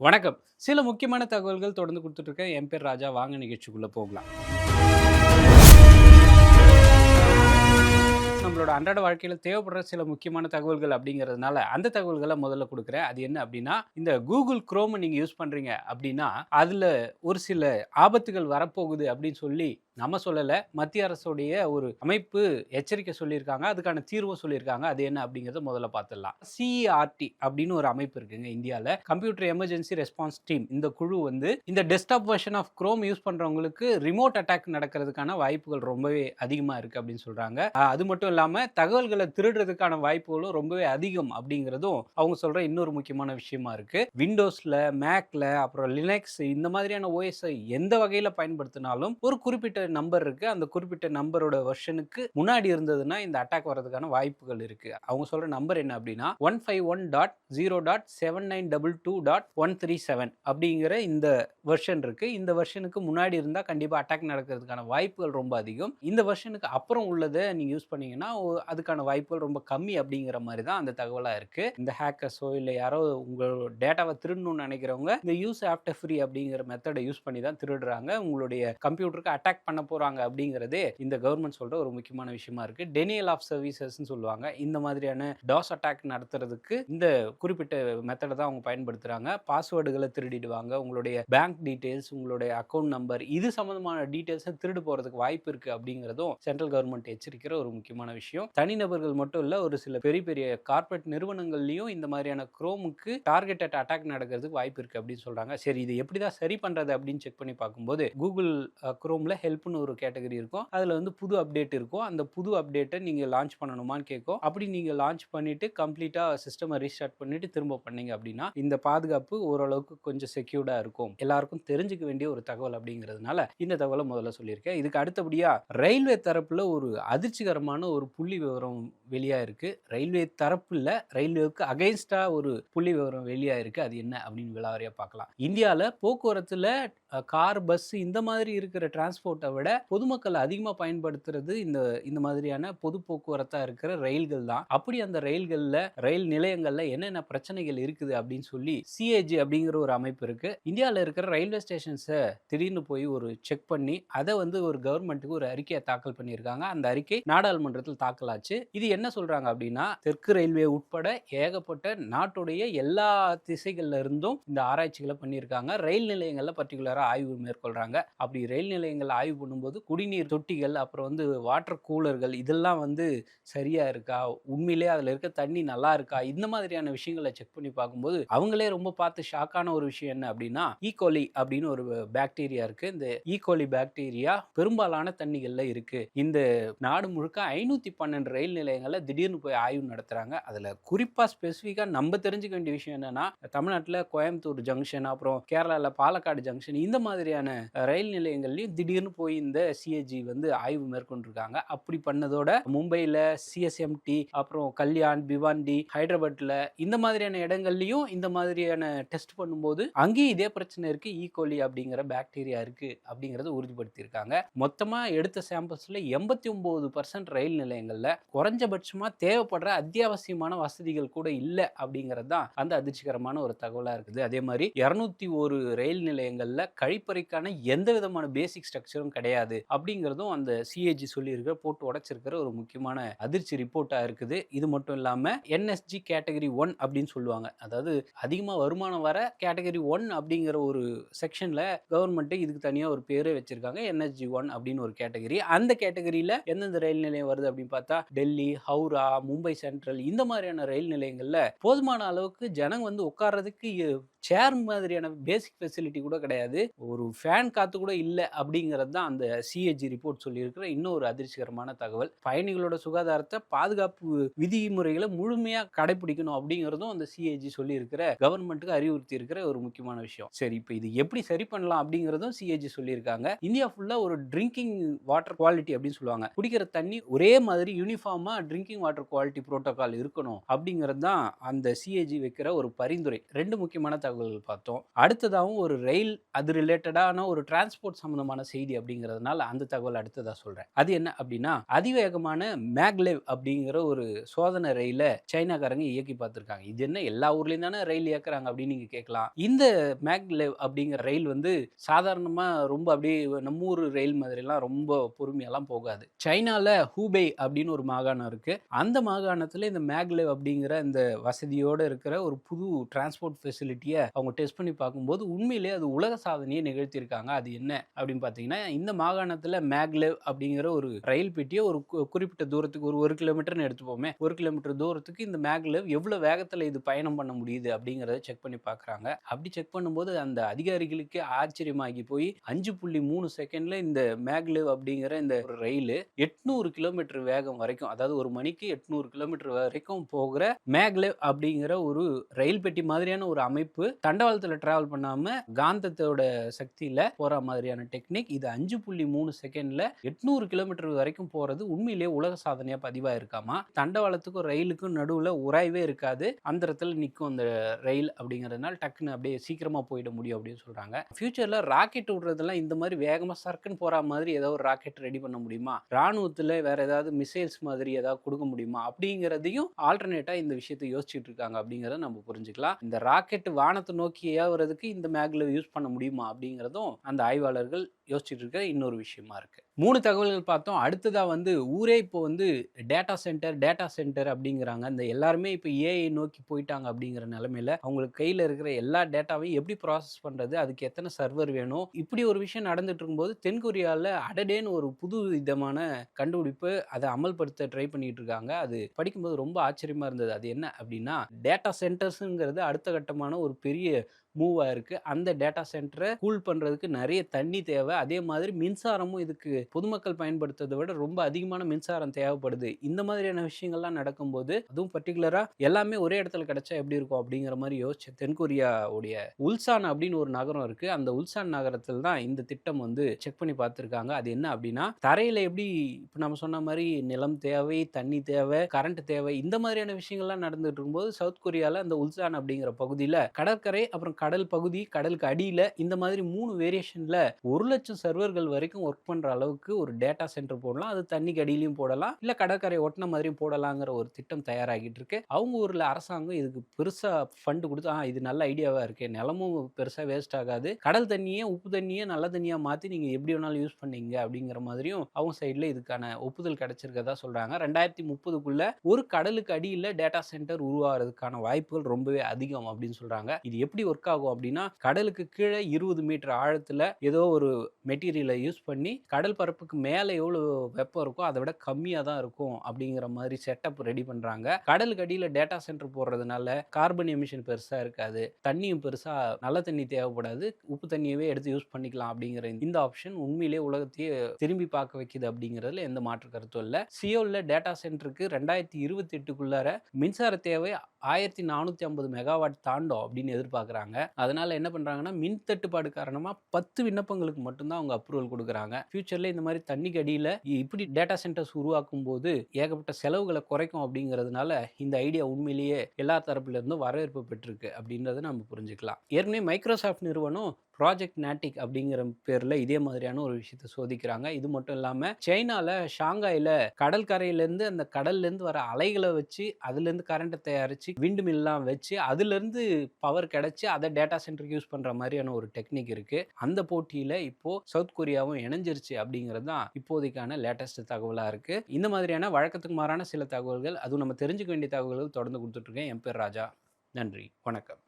வணக்கம். சில முக்கியமான தகவல்கள் தொடர்ந்து குடுத்துட்டு இருக்கேன். என் பேர் ராஜா. வாங்க நிகழ்ச்சிக்குள்ள போகலாம். நம்மளோட அன்றாட வாழ்க்கையில தேவைப்படுற சில முக்கியமான தகவல்கள் அப்படிங்கிறதுனால, அந்த தகவல்கள முதல்ல குடுக்குறேன். அது என்ன அப்படின்னா, இந்த Google Chrome நீங்க யூஸ் பண்றீங்க அப்படின்னா, அதுல ஒரு சில ஆபத்துகள் வரப்போகுது அப்படின்னு சொல்லி நம்ம சொல்லல. மத்திய அரசுடைய ஒரு அமைப்பு எச்சரிக்கை சொல்லியிருக்காங்க. அதுக்கான தீர்வும் சொல்லியிருக்காங்க. அது என்ன அப்படிங்கிறத முதல்ல பார்த்துடலாம். CERT அப்படின்னு ஒரு அமைப்பு இருக்குங்க இந்தியால. Computer emergency response team. இந்த குழு வந்து இந்த desktop version of Chrome use பண்றவங்களுக்கு ரிமோட் அட்டாக் நடக்கிறதுக்கான வாய்ப்புகள் ரொம்பவே அதிகமா இருக்கு அப்படின்னு சொல்றாங்க. அது மட்டும் இல்லாம தகவல்கள திருடுறதுக்கான வாய்ப்புகளும் ரொம்பவே அதிகம் அப்படிங்கிறதும் அவங்க சொல்ற இன்னொரு முக்கியமான விஷயமா இருக்கு. விண்டோஸ்ல, மேக்ல, அப்புறம் லினக்ஸ் இந்த மாதிரியான OS எந்த வகையில பயன்படுத்தினாலும் ஒரு குறிப்பிட்ட நம்பர் இருக்கு. அந்த குறிப்பிட்ட நம்பரோட வெர்ஷனுக்கு முன்னாடி இருந்ததுன்னா இந்த அட்டாக் வரதுக்கான வாய்ப்புகள் இருக்கு. அவங்க சொல்ற நம்பர் என்ன அப்படின்னா 151.0.7922.137 அப்படிங்கிற இந்த வெர்ஷன் இருக்கு. இந்த வெர்ஷனுக்கு முன்னாடி இருந்தா கண்டிப்பா அட்டாக் நடக்கிறதுக்கான வாய்ப்புகள் ரொம்ப அதிகம். இந்த வெர்ஷனுக்கு அப்புறம் உள்ளத நீங்க யூஸ் பண்ணீங்கன்னா அதுக்கான வாய்ப்புகள் ரொம்ப கம்மி அப்படிங்கிற மாதிரி தான் அந்த தகவலா இருக்கு. இந்த ஹேக்கர்ஸோ இல்ல யாரோ உங்க டேட்டாவை திருடணும்னு நினைக்கிறவங்க இந்த யூஸ் ஆஃப்டர் ஃப்ரீ அப்படிங்கிற மெத்தடை யூஸ் பண்ணி தான் திருடுறாங்க. உங்களுடைய கம்ப்யூட்டருக்கு அட்டாக் பண்ண போறாங்க அப்படிங்கிறதே இந்த கவர்மெண்ட் சொல்ற ஒரு முக்கியமான விஷயமா இருக்கு. டெனியல் ஆஃப் சர்வீசஸ்ன்னு சொல்லுவாங்க. இந்த மாதிரியான டாஸ் அட்டாக் நடத்துறதுக்கு இந்த குறிப்பிட்ட மெத்தடை தான் அவங்க பயன்படுத்துறாங்க. பாஸ்வேர்டுகளை திருடிடுவாங்க. உங்களுடைய பேங்க் டீடைல்ஸ், உங்களுடைய அக்கவுண்ட் நம்பர் இது சம்பந்தமான டீடைல்ஸ் திருடு போறதுக்கு வாய்ப்பு இருக்கு அப்படிங்கிறதும் சென்ட்ரல் கவர்மெண்ட் எச்சரிக்கிற ஒரு முக்கியமான விஷயம். தனிநபர்கள் மட்டும் இல்ல, ஒரு சில பெரிய பெரிய கார்ப்பரேட் நிறுவனங்கள்லயும் இந்த மாதிரியான குரோமுக்கு டார்கெட்டட் அட்டாக் நடக்கிறதுக்கு வாய்ப்பு இருக்கு அப்படின்னு சொல்றாங்க. சரி, இது எப்படிதான் சரி பண்றது அப்படின்னு செக் பண்ணி பார்க்கும்போது கூகுள் குரோம்ல ஹெல்ப்னு ஒரு கேட்டகரி இருக்கும். அதுல வந்து புது அப்டேட் இருக்கும். அந்த புது அப்டேட்டை நீங்க லான்ச் பண்ணணுமான்னு கேட்கும். அப்படி நீங்க லான்ச் பண்ணிட்டு கம்ப்ளீட்டா சிஸ்டமை ரீஸ்டார்ட் பண்ணிட்டு திரும்ப பண்ணீங்க அப்படின்னா இந்த பாதுகாப்பு ஓரளவுக்கு கொஞ்சம் செக்யூர்டா இருக்கும். எல்லாருக்கும் தெரிஞ்சுக்க வேண்டிய ஒரு தகவல் அப்படிங்கிறதுனால இந்த தகவலை முதல்ல சொல்லியிருக்கேன். இதுக்கு அடுத்தபடியா ரயில்வே தரப்புல ஒரு அதிர்ச்சிகரமான ஒரு புள்ளி விவரம் வெளியா இருக்கு. ரயில்வே தரப்புல ரயில்வேக்கு அகைன்ஸ்டா ஒரு புள்ளி விவரம் வெளியா இருக்கு. அது என்ன அப்படின்னு விலாவாரியா பார்க்கலாம். இந்தியால போக்குவரத்துல கார், பஸ் இந்த மாதிரி இருக்கிற டிரான்ஸ்போர்ட்டை விட பொதுமக்கள் அதிகமா பயன்படுத்துறது இந்த மாதிரியான பொது போக்குவரத்தா இருக்கிற ரயில்கள் தான். அப்படி அந்த ரயில்கள்ல, ரயில் நிலையங்கள்ல என்னென்ன பிரச்சனைகள் இருக்குது அப்படின்னு சொல்லி CAG அப்படிங்கிற ஒரு அமைப்பு இருக்கு. இந்தியாவில் இருக்கிற ரயில்வே ஸ்டேஷன்ஸை திடீர்னு போய் ஒரு செக் பண்ணி அதை வந்து ஒரு கவர்மெண்ட்டுக்கு ஒரு அறிக்கையை தாக்கல் பண்ணியிருக்காங்க. அந்த அறிக்கை நாடாளுமன்றத்தில் தாக்கல் ஆச்சு. இது என்ன சொல்றாங்க அப்படின்னா, தெற்கு ரயில்வே உட்பட ஏகப்பட்ட நாட்டுடைய எல்லா திசைகள்ல இருந்தும் இந்த ஆராய்ச்சிகளை பண்ணியிருக்காங்க. ரயில் நிலையங்கள்ல பர்டிகுலரா ஆய்வு மேற்கொள்றாங்க. அப்படி ரயில் நிலையங்கள் ஆய்வு பண்ணும்போது குடிநீர் தொட்டிகள், அப்புறம் வந்து வாட்டர் கூலர்கள் இதெல்லாம் வந்து சரியா இருக்கா, உண்மையிலே அதுல இருக்க தண்ணி நல்லா இருக்கா, இந்த மாதிரியான விஷயங்களை செக் பண்ணி பார்க்கும்போது அவங்களே ரொம்ப பார்த்து ஷாக்கான ஒரு விஷயம் என்ன அப்படின்னா, ஈகோலி அப்படின்னு ஒரு பாக்டீரியா இருக்கு. இந்த ஈகோலி பாக்டீரியா பெரும்பாலான தண்ணிகள்ல இருக்கு. இந்த நாடு முழுக்க 512 ரயில் நிலையங்கள்ல திடீர்னு போய் ஆய்வு நடத்துறாங்க. அதுல குறிப்பா ஸ்பெசிஃபிக்கா நம்ம தெரிஞ்சுக்க வேண்டிய விஷயம் என்னன்னா, தமிழ்நாட்டுல கோயம்புத்தூர் ஜங்ஷன், அப்புறம் கேரளால பாலக்காடு ஜங்ஷன் இந்த மாதிரியான ரயில் நிலையங்கள்லயும் திடீர்னு போய் இந்த CAG வந்து ஆய்வு மேற்கொண்டிருக்காங்க. அப்படி பண்ணதோட மும்பைல CSMT, அப்புறம் கல்யாண், பிவாண்டி, ஹைதராபாத்ல இந்த மாதிரியான இடங்கள்லயும் இந்த மாதிரியான டெஸ்ட் பண்ணும்போது அங்கேயும் இதே பிரச்சனை இருக்கு. ஈகோலி அப்படிங்கிற பாக்டீரியா இருக்கு அப்படிங்கறத உறுதிப்படுத்தியிருக்காங்க. மொத்தமா எடுத்த சாம்பிள்ஸ்ல 89% ரயில் நிலையங்கள்ல குறைஞ்சபட்சமா தேவைப்படுற அத்தியாவசியமான வசதிகள் கூட இல்ல அப்படிங்கிறது தான் அந்த அதிர்ச்சிகரமான ஒரு தகவலா இருக்குது. அதே மாதிரி 201 ரயில் நிலையங்கள்ல கழிப்பறைக்கான எந்த விதமான பேசிக் ஸ்ட்ரக்சரும் கிடையாது அப்படிங்கிறதும் அந்த CAG சொல்லியிருக்கிற போட்டு உடைச்சிருக்கிற ஒரு முக்கியமான அதிர்ச்சி ரிப்போர்ட்டா இருக்குது. இது மட்டும் இல்லாம NSG கேட்டகரி 1 அப்படின்னு சொல்லுவாங்க. அதாவது அதிகமா வருமானம் வர கேட்டகரி 1 அப்படிங்கிற ஒரு செக்ஷன்ல கவர்மெண்ட் இதுக்கு தனியா ஒரு பேரே வச்சிருக்காங்க. NSG 1 அப்படின்னு ஒரு கேட்டகரி. அந்த கேட்டகரியில எந்தெந்த ரயில் நிலையம் வருது அப்படின்னு பார்த்தா டெல்லி, ஹவுரா, மும்பை சென்ட்ரல் இந்த மாதிரியான ரயில் நிலையங்கள்ல போதுமான அளவுக்கு ஜனங்க வந்து உட்கார்றதுக்கு சேர் மாதிரியான பேசிக் ஃபெசிலிட்டி கூட கிடையாது. ஒரு ஃபேன் காத்து கூட இல்ல அப்படிங்கிறது தான் அந்த CAG ரிப்போர்ட் சொல்லியிருக்கிற இன்னொரு அதிர்ச்சிகரமான தகவல். பயணிகளோட சுகாதாரத்தை, பாதுகாப்பு விதிமுறைகளை முழுமையா கடைபிடிக்கணும் அப்படிங்கிறதும் அந்த CAG சொல்லியிருக்கிற கவர்மெண்ட்டுக்கு அறிவுறுத்தி இருக்கிற ஒரு முக்கியமான விஷயம். சரி, இப்போ இது எப்படி சரி பண்ணலாம் அப்படிங்கிறதும் CAG சொல்லியிருக்காங்க. இந்தியா ஃபுல்லா ஒரு ட்ரிங்கிங் வாட்டர் குவாலிட்டி அப்படின்னு சொல்லுவாங்க. குடிக்கிற தண்ணி ஒரே மாதிரி யூனிஃபார்மா ட்ரிங்கிங் வாட்டர் குவாலிட்டி புரோட்டோகால் இருக்கணும் அப்படிங்கிறது தான் அந்த CAG வைக்கிற ஒரு பரிந்துரை. 2 முக்கியமான தகவல் தகவல்கள் பார்த்தோம். அடுத்ததாகவும் ஒரு ரயில் அது ரிலேட்டடான ஒரு டிரான்ஸ்போர்ட் சம்மந்தமான செய்தி அப்படிங்கிறதுனால அந்த தகவல் அடுத்ததா சொல்றேன். அது என்ன அப்படின்னா, அதிவேகமான மேக்லெவ் அப்படிங்கிற ஒரு சோதனை ரயில சைனாக்காரங்க இயக்கி பார்த்துருக்காங்க. இது என்ன எல்லா ஊர்லயும் தானே ரயில் இயக்குறாங்க அப்படின்னு நீங்க கேட்கலாம். இந்த மேக்லெவ் அப்படிங்கிற ரயில் வந்து சாதாரணமா ரொம்ப அப்படியே நம்ம ஊர் ரயில் மாதிரிலாம் ரொம்ப பொறுமையாலாம் போகாது. சைனால ஹூபை அப்படின்னு ஒரு மாகாணம் இருக்கு. அந்த மாகாணத்துல இந்த மேக்லெவ் அப்படிங்கிற இந்த வசதியோட இருக்கிற ஒரு புது டிரான்ஸ்போர்ட் ஃபெசிலிட்டிய அவங்க டெஸ்ட் பண்ணி பார்க்கும்போது உண்மையிலேயே அது உலக சாதனையை நிகழ்த்தியிருக்காங்க. அது என்ன அப்படின்னு பார்த்தீங்கன்னா, இந்த மாகாணத்துல மேக்லெவ் அப்படிங்கிற ஒரு ரயில் பெட்டிய ஒரு குறிப்பிட்ட தூரத்துக்கு ஒரு 1 கிலோமீட்டர்னு எடுத்துப்போமே. 1 கிலோமீட்டர் தூரத்துக்கு இந்த மேக்லெவ் எவ்வளவு வேகத்துல இது பயணம் பண்ண முடியுது அப்படிங்கிறத செக் பண்ணி பார்க்குறாங்க. அப்படி செக் பண்ணும்போது அந்த அதிகாரிகளுக்கே ஆச்சரியமாகி போய் 5.3 செகண்ட்ல இந்த மேக்லெவ் அப்படிங்கிற இந்த ஒரு ரயிலு 800 கிலோமீட்டர் வேகம் வரைக்கும், அதாவது ஒரு மணிக்கு 800 கிலோமீட்டர் வரைக்கும் போகிற மேக்லெவ் அப்படிங்கிற ஒரு ரயில் பெட்டி மாதிரியான ஒரு அமைப்பு தண்டவாளத்துல டிராவல் பண்ணாம காந்தத்தோட சக்தியில போற மாதிரியான டெக்னிக். இது 5.3 செகண்ட்ல 800 கிலோமீட்டர் வரைக்கும் போறது உண்மையிலேயே உலக சாதனையா பதிவாயிருக்காமா. தண்டவாளத்துக்கும் ரயிலுக்கும் நடுவுல உராய்வே இருக்காது. அந்த இடத்துல நிற்கும் அந்த ரயில் அப்படிங்கிறதுனால டக்குன்னு அப்படியே சீக்கிரமா போயிட முடியும் அப்படின்னு சொல்றாங்க. ஃபியூச்சர்ல ராக்கெட் விடுறதெல்லாம் இந்த மாதிரி வேகமா சர்க்குன்னு போற மாதிரி ஏதோ ஒரு ராக்கெட் ரெடி பண்ண முடியுமா? ராணுவத்துல வேற ஏதாவது மிசைல்ஸ் மாதிரி ஏதாவது கொடுக்க முடியுமா? அப்படிங்கிறதையும் ஆல்டர்னேட்டா இந்த விஷயத்தை யோசிச்சுட்டு இருக்காங்க அப்படிங்கிறத நம்ம புரிஞ்சுக்கலாம். இந்த ராக்கெட் வானத்தை நோக்கி ஏவுறதுக்கு இந்த மேக்லெவ் யூஸ் பண்ண முடியுமா அப்படிங்கிறதும் அந்த ஆய்வாளர்கள் யோசிச்சுட்டு இருக்க இன்னொரு விஷயமா இருக்கு. 3 தகவல்கள் பார்த்தோம். அடுத்ததா வந்து ஊரே இப்போ வந்து டேட்டா சென்டர் அப்படிங்கிறாங்க. இந்த எல்லாருமே இப்போ ஏஐ நோக்கி போயிட்டாங்க அப்படிங்கிற நிலைமையில அவங்களுக்கு கையில இருக்கிற எல்லா டேட்டாவையும் எப்படி ப்ராசஸ் பண்றது? அதுக்கு எத்தனை சர்வர் வேணும்? இப்படி ஒரு விஷயம் நடந்துட்டு இருக்கும்போது தென்கொரியால அடடேன்னு ஒரு புது விதமான கண்டுபிடிப்பு அதை அமல்படுத்த ட்ரை பண்ணிட்டு இருக்காங்க. அது படிக்கும்போது ரொம்ப ஆச்சரியமா இருந்தது. அது என்ன அப்படின்னா, டேட்டா சென்டர்ஸ்ங்கிறது அடுத்த கட்டமான ஒரு பெரிய மூவ் ஆயிருக்கு. அந்த டேட்டா சென்டரை கூல் பண்றதுக்கு நிறைய தண்ணி தேவை. அதே மாதிரி மின்சாரமும் இதுக்கு பொதுமக்கள் பயன்படுத்துறதை விட ரொம்ப அதிகமான மின்சாரம் தேவைப்படுது. இந்த மாதிரியான விஷயங்கள்லாம் நடக்கும்போது அதுவும் பர்டிகுலரா எல்லாமே ஒரே இடத்துல கிடைச்சா எப்படி இருக்கும் அப்படிங்கிற மாதிரி யோசிச்சு தென்கொரியாவுடைய உல்சான் அப்படின்னு ஒரு நகரம் இருக்கு. அந்த உல்சான் நகரத்தில் தான் இந்த திட்டம் வந்து செக் பண்ணி பார்த்துருக்காங்க. அது என்ன அப்படின்னா, தரையில எப்படி இப்போ நம்ம சொன்ன மாதிரி நிலம் தேவை, தண்ணி தேவை, கரண்ட் தேவை, இந்த மாதிரியான விஷயங்கள்லாம் நடந்துட்டு இருக்கும்போது சவுத் கொரியால அந்த உல்சான் அப்படிங்கிற பகுதியில் கடற்கரை அப்புறம் கடல் பகுதி, கடலுக்கு அடியில இந்த மாதிரி 3 வேரியேஷன்ல 1,00,000 சர்வர்கள் வரைக்கும் ஒர்க் பண்ற அளவுக்கு ஒரு டேட்டா சென்டர் போடலாம். அது தண்ணிக்கு அடியிலயும் போடலாம். இல்ல கடற்கரை ஒட்டின மாதிரியும் போடலாங்கிற ஒரு திட்டம் தயாராகிட்டு இருக்கு. அவங்க ஊர்ல அரசாங்கம் இதுக்கு பெருசா ஃபண்ட் கொடுத்து, இது நல்ல ஐடியாவா இருக்கே. நிலமும் பெருசா வேஸ்ட் ஆகாது. கடல் தண்ணியே, உப்பு தண்ணியே நல்ல தண்ணியா மாத்தி நீங்க எப்படி வேணாலும் யூஸ் பண்ணீங்க அப்படிங்கிற மாதிரியும் அவங்க சைடுல இதுக்கான ஒப்புதல் கிடைச்சிருக்கதா சொல்றாங்க. 2030க்குள்ள ஒரு கடலுக்கு அடியில டேட்டா சென்டர் உருவாகிறதுக்கான வாய்ப்புகள் ரொம்பவே அதிகம் அப்படின்னு சொல்றாங்க. இது எப்படி ஒர்க் ஆகும் அப்படின்னா, கடலுக்கு கீழே 20 மீட்டர் ஆழத்துல ஏதோ ஒரு மெட்டீரியலை யூஸ் பண்ணி கடல் பரப்புக்கு மேல எவ்வளவு வெப்பம் இருக்கோ அதை விட கம்மியா தான் இருக்கும் அப்படிங்கிற மாதிரி செட்டப் ரெடி பண்றாங்க. கடலுக்கு அடியில டேட்டா சென்டர் போடுறதுனால கார்பன் எமிஷன் பெருசா இருக்காது, தண்ணியும் பெருசா நல்ல தண்ணி தேவைப்படாது, உப்பு தண்ணியவே எடுத்து யூஸ் பண்ணிக்கலாம் அப்படிங்கிற இந்த ஆப்ஷன் உண்மையிலேயே உலகத்தையே திரும்பி பார்க்க வைக்குது அப்படிங்கிறதுல எந்த மாற்று கருத்தும் இல்லை. சியோல்ல டேட்டா சென்டருக்கு 2028க்குள்ளார மின்சார தேவை 1450 மெகாவாட் தாண்டும் அப்படின்னு எதிர்பார்க்குறாங்க. அதனால என்ன பண்றாங்கன்னா, மின் தட்டுப்பாடு காரணமா 10 விண்ணப்பங்களுக்கு மட்டும்தான் அவங்க அப்ரூவல் கொடுக்குறாங்க. ஃபியூச்சர்ல இந்த மாதிரி தண்ணிக்கு அடியில இப்படி டேட்டா சென்டர்ஸ் உருவாக்கும் போது ஏகப்பட்ட செலவுகளை குறைக்கும் அப்படிங்கிறதுனால இந்த ஐடியா உண்மையிலேயே எல்லா தரப்புல இருந்தும் வரவேற்பு பெற்றிருக்கு அப்படின்றத நம்ம புரிஞ்சுக்கலாம். ஏற்கனவே மைக்ரோசாஃப்ட் நிறுவனம் ப்ராஜெக்ட் நாட்டிக் அப்படிங்கிற பேர்ல இதே மாதிரியான ஒரு விஷயத்தை சோதிக்கிறாங்க. இது மட்டும் இல்லாம சைனால ஷாங்காயில கடற்கரையிலேருந்து அந்த கடல்லேருந்து வர அலைகளை வச்சு அதுலேருந்து கரண்ட்டை தயாரிச்சு விண்டு மில்லாம் வச்சு அதுலேருந்து பவர் கிடைச்சி அதை டேட்டா சென்டருக்கு யூஸ் பண்ற மாதிரியான ஒரு டெக்னிக் இருக்கு. அந்த போட்டியில இப்போ சவுத் கொரியாவும் இணைஞ்சிருச்சு அப்படிங்கிறது தான் இப்போதைக்கான லேட்டஸ்ட் தகவலா இருக்கு. இந்த மாதிரியான வழக்கத்துக்கு மாறான சில தகவல்கள், அதுவும் நம்ம தெரிஞ்சுக்க வேண்டிய தகவல்கள் தொடர்ந்து கொடுத்துட்டு இருக்கேன். என் பேர் ராஜா. நன்றி, வணக்கம்.